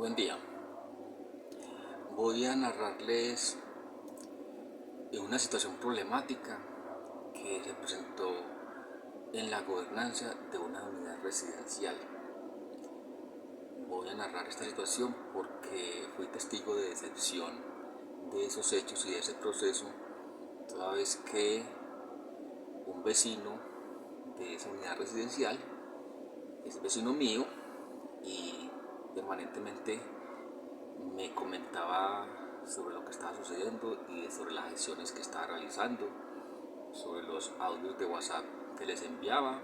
Buen día. Voy a narrarles una situación problemática que se presentó en la gobernanza de una unidad residencial. Voy a narrar esta situación porque fui testigo de decepción de esos hechos y de ese proceso, toda vez que un vecino de esa unidad residencial es vecino mío y permanentemente me comentaba sobre lo que estaba sucediendo y sobre las acciones que estaba realizando, sobre los audios de WhatsApp que les enviaba,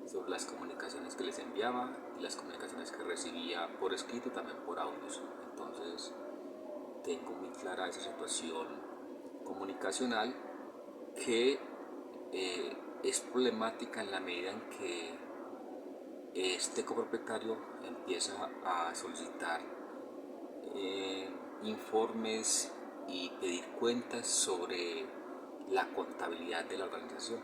sobre las comunicaciones que les enviaba y las comunicaciones que recibía por escrito y también por audios. Entonces tengo muy clara esa situación comunicacional que es problemática en la medida en que este copropietario empieza a solicitar informes y pedir cuentas sobre la contabilidad de la organización.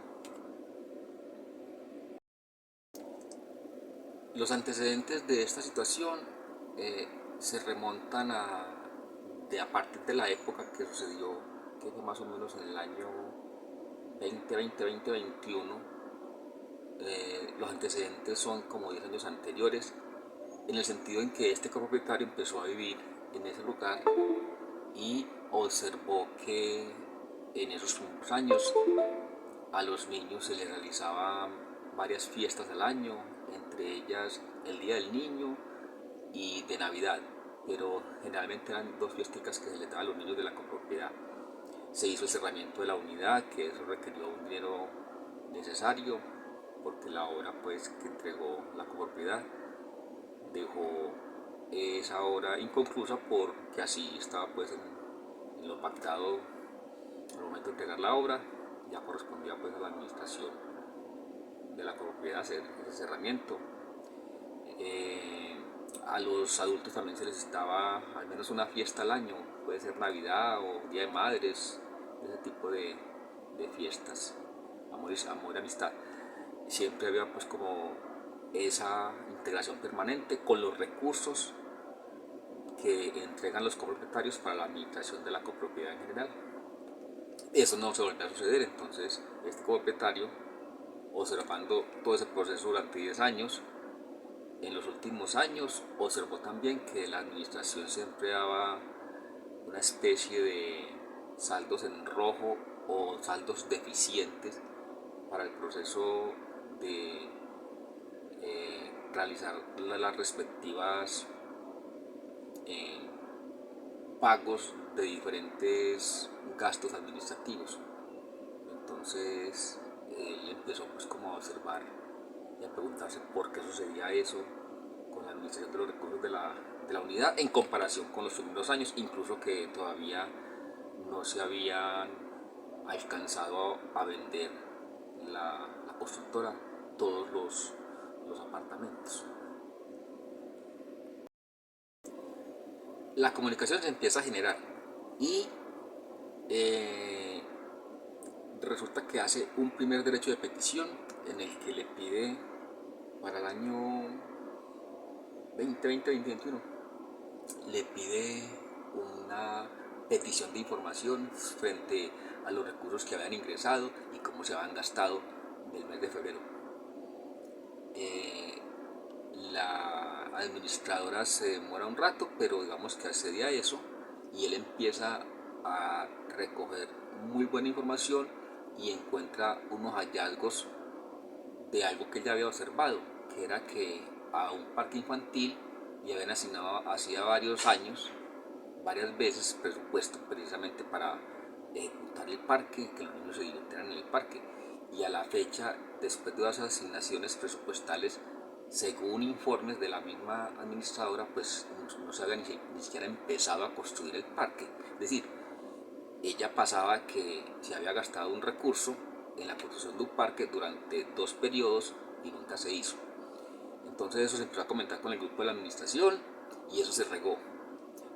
Los antecedentes de esta situación se remontan a partir de la época que sucedió, que fue más o menos en el año 2020-2021. Los antecedentes son como 10 años anteriores, en el sentido en que este copropietario empezó a vivir en ese lugar y observó que en esos primeros años a los niños se les realizaban varias fiestas al año, entre ellas el Día del Niño y de Navidad, pero generalmente eran dos fiestas que se les daba a los niños de la copropiedad. Se hizo el cerramiento de la unidad, que eso requirió un dinero necesario, porque la obra pues que entregó la copropiedad dejó esa obra inconclusa porque así estaba pues en lo pactado al momento de entregar la obra. Ya correspondía pues a la administración de la copropiedad hacer ese cerramiento. A los adultos también se les daba al menos una fiesta al año, puede ser Navidad o Día de Madres, ese tipo de fiestas, amor y amistad. Siempre había pues como esa integración permanente con los recursos que entregan los copropietarios para la administración de la copropiedad en general. Eso no se volvió a suceder, entonces este copropietario, observando todo ese proceso durante 10 años, en los últimos años observó también que la administración siempre daba una especie de saldos en rojo o saldos deficientes para el proceso de realizar las respectivas eh, pagos de diferentes gastos administrativos. Entonces él empezó pues como a observar y a preguntarse por qué sucedía eso con la administración de los recursos de la unidad en comparación con los primeros años, incluso que todavía no se habían alcanzado a vender la constructora todos los apartamentos. La comunicación se empieza a generar y eh, resulta que hace un primer derecho de petición en el que le pide para el año 2020-2021, le pide una petición de información frente a los recursos que habían ingresado y cómo se habían gastado del mes de febrero. La administradora se demora un rato, pero digamos que accede a eso y él empieza a recoger muy buena información y encuentra unos hallazgos de algo que él ya había observado, que era que a un parque infantil le habían asignado hacía varios años, varias veces, presupuesto precisamente para ejecutar el parque, que los niños se divirtieran en el parque. Y a la fecha, después de las asignaciones presupuestales, según informes de la misma administradora, pues no se había ni siquiera empezado a construir el parque. Es decir, ella pasaba que se había gastado un recurso en la construcción de un parque durante 2 periodos y nunca se hizo. Entonces eso se empezó a comentar con el grupo de la administración y eso se regó.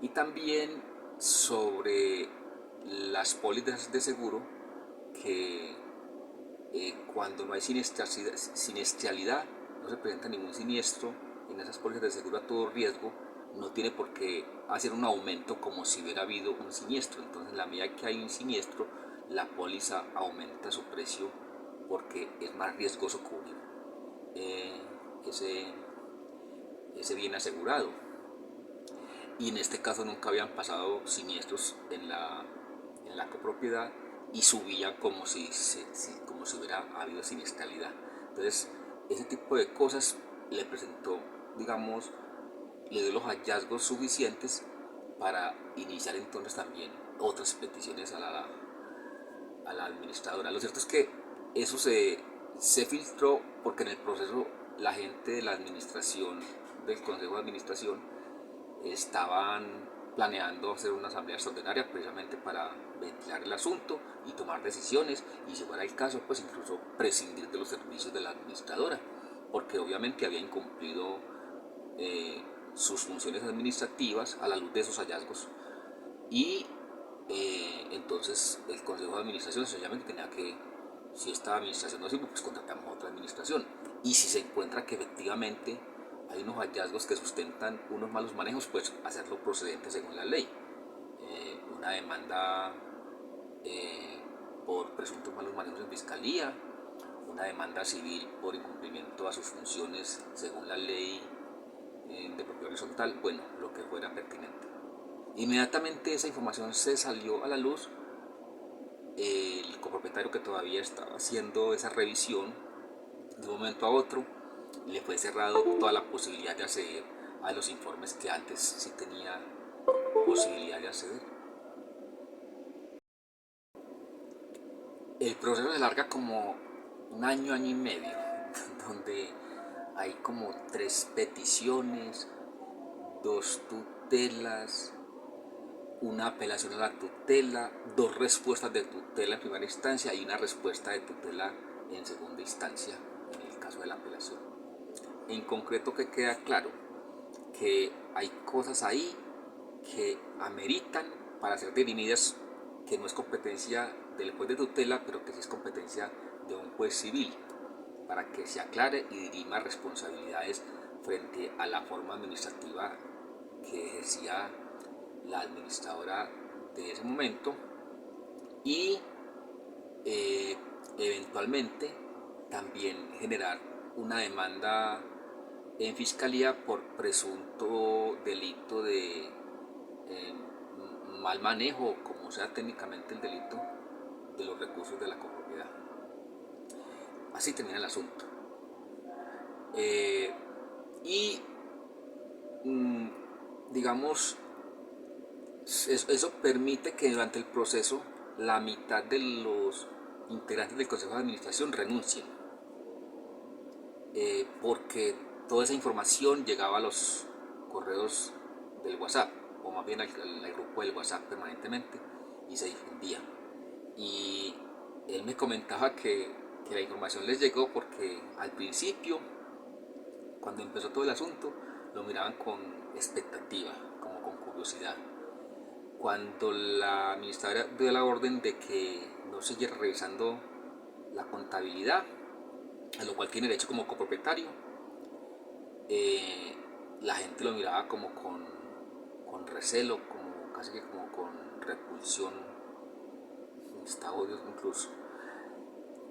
Y también sobre las pólizas de seguro, que cuando no hay siniestralidad, no se presenta ningún siniestro en esas pólizas de seguro a todo riesgo, no tiene por qué hacer un aumento como si hubiera habido un siniestro. Entonces, en la medida que hay un siniestro, la póliza aumenta su precio porque es más riesgoso cubrir eh, ese, ese bien asegurado. Y en este caso nunca habían pasado siniestros en la copropiedad y subía como si hubiera habido siniestralidad. Entonces, ese tipo de cosas le presentó, digamos, le dio los hallazgos suficientes para iniciar entonces también otras peticiones a la administradora. Lo cierto es que eso se filtró porque en el proceso la gente de la administración, del consejo de administración, estaban planeando hacer una asamblea extraordinaria precisamente para ventilar el asunto y tomar decisiones, y si fuera el caso, pues incluso prescindir de los servicios de la administradora, porque obviamente había incumplido eh, sus funciones administrativas a la luz de esos hallazgos. Y entonces el consejo de administración sencillamente tenía que, si esta administración no sirve, pues contratamos otra administración. Y si se encuentra que efectivamente hay unos hallazgos que sustentan unos malos manejos, pues hacerlo procedente según la ley. Una demanda por presuntos malos manejos en fiscalía, una demanda civil por incumplimiento a sus funciones según la ley de propiedad horizontal, bueno, lo que fuera pertinente. Inmediatamente esa información se salió a la luz. El copropietario, que todavía estaba haciendo esa revisión, de un momento a otro le fue cerrado toda la posibilidad de acceder a los informes que antes sí tenía posibilidad de acceder. El proceso se larga como un año, año y medio, donde hay como 3 peticiones, 2 tutelas, una apelación a la tutela, 2 respuestas de tutela en primera instancia y una respuesta de tutela en segunda instancia en el caso de la apelación. En concreto, que queda claro que hay cosas ahí que ameritan para ser dirimidas, que no es competencia del juez de tutela, pero que sí es competencia de un juez civil, para que se aclare y dirima responsabilidades frente a la forma administrativa que ejercía la administradora de ese momento, y eventualmente también generar una demanda en fiscalía por presunto delito de eh, mal manejo, como sea técnicamente el delito, de los recursos de la copropiedad. Así termina el asunto. Eh, y digamos, eso permite que durante el proceso la mitad de los integrantes del Consejo de Administración renuncien, porque toda esa información llegaba a los correos del WhatsApp, o más bien al grupo del WhatsApp permanentemente, y se difundía. Y él me comentaba que la información les llegó porque al principio, cuando empezó todo el asunto, lo miraban con expectativa, como con curiosidad. Cuando la administradora dio la orden de que no siguiera revisando la contabilidad, a lo cual tiene derecho como copropietario, eh, la gente lo miraba como con recelo, como casi que como con repulsión, hasta odio incluso.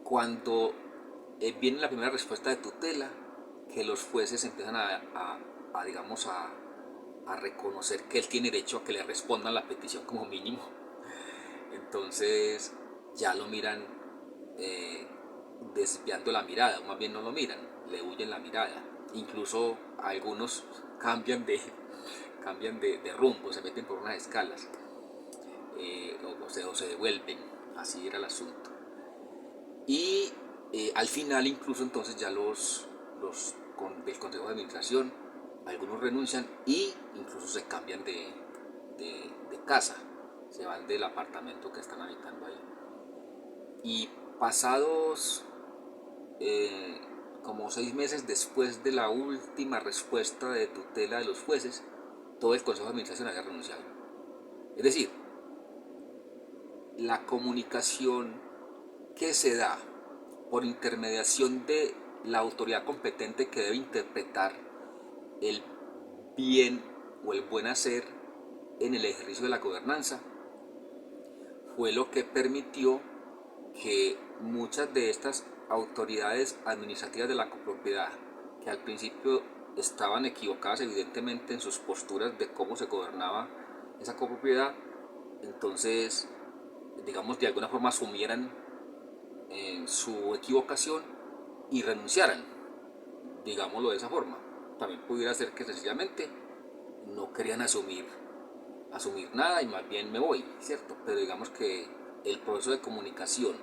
Cuando viene la primera respuesta de tutela, que los jueces empiezan digamos, a reconocer que él tiene derecho a que le respondan la petición como mínimo, entonces ya lo miran desviando la mirada, o más bien no lo miran, le huyen la mirada. Incluso algunos cambian de rumbo, se meten por unas escalas, o se devuelven. Así era el asunto. Y al final, incluso entonces ya del Consejo de Administración, algunos renuncian y incluso se cambian de casa, se van del apartamento que están habitando ahí. Y pasados como 6 meses después de la última respuesta de tutela de los jueces, todo el Consejo de Administración había renunciado. Es decir, la comunicación que se da por intermediación de la autoridad competente que debe interpretar el bien o el buen hacer en el ejercicio de la gobernanza fue lo que permitió que muchas de estas autoridades administrativas de la copropiedad, que al principio estaban equivocadas evidentemente en sus posturas de cómo se gobernaba esa copropiedad, entonces, digamos, de alguna forma asumieran su equivocación y renunciaran, digámoslo de esa forma. También pudiera ser que sencillamente no querían asumir nada y más bien me voy, ¿cierto? Pero digamos que el proceso de comunicación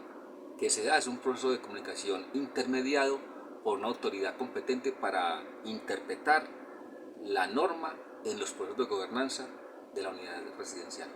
que se da es un proceso de comunicación intermediado por una autoridad competente para interpretar la norma en los procesos de gobernanza de la unidad residencial.